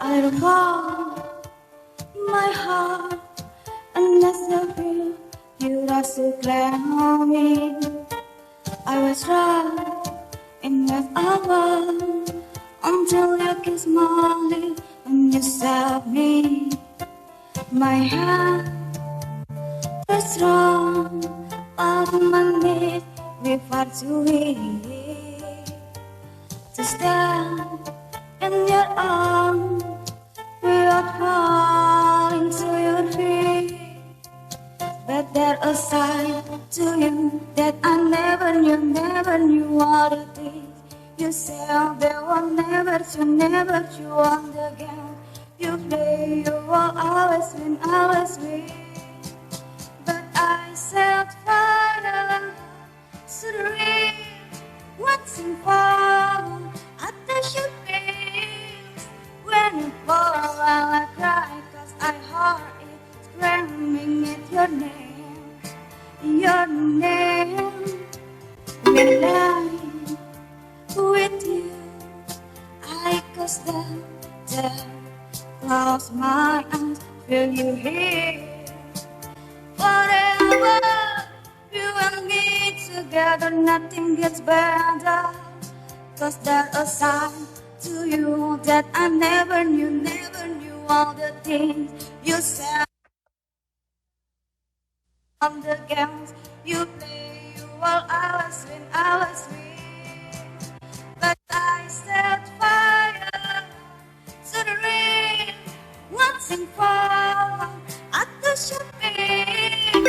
I don't want my heart unless you feel you rush to claim me. I was right in that hour until you kissed my lips and you saved me. My hand was strong, but my need we far too weak to stand in your arms without falling to your feet. But there's a side to you that I never knew all the things you said there were never you on the game. You play, you will always win, always win. But I set fire to the ring. What's involved? I touch your face. When you fall, I cry, cause I heard it screaming at your name. Your name. When I'm with you, I cause them down. Close my eyes, feel you here. Forever, you and me together, nothing gets better. Cause there's a side to you that I never knew all the things you said on the games you play, you will always win, always win. But I set fire to the ring, once and for all, at the shopping.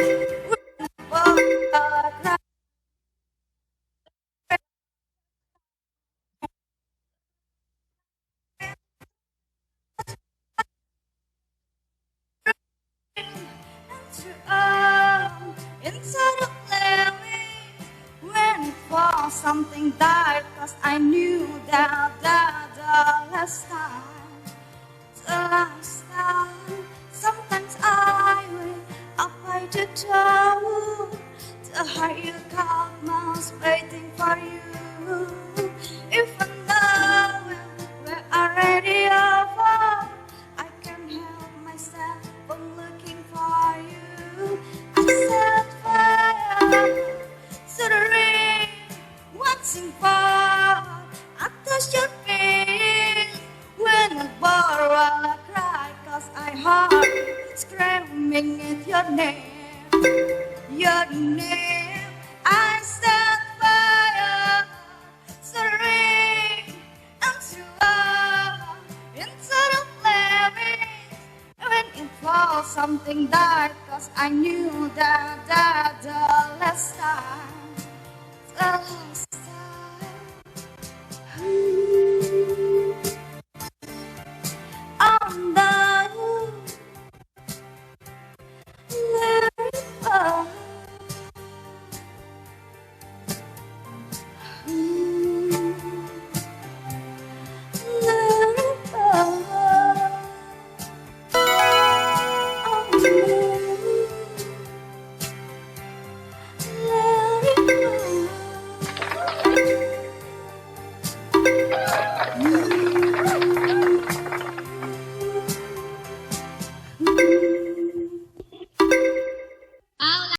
Inside of me, when it was something dark, cause I knew that the last time, sometimes I will apply to trouble, to hear you call, mouse waiting for you. Even though we're already over, I can't help myself from looking for you. I set fire to the ring, watching for I touch your face. When I borrow, I cry, cause I heard screaming at your name. Your name, I set fire to the ring and to love instead of living. When it was something dark, cause I knew that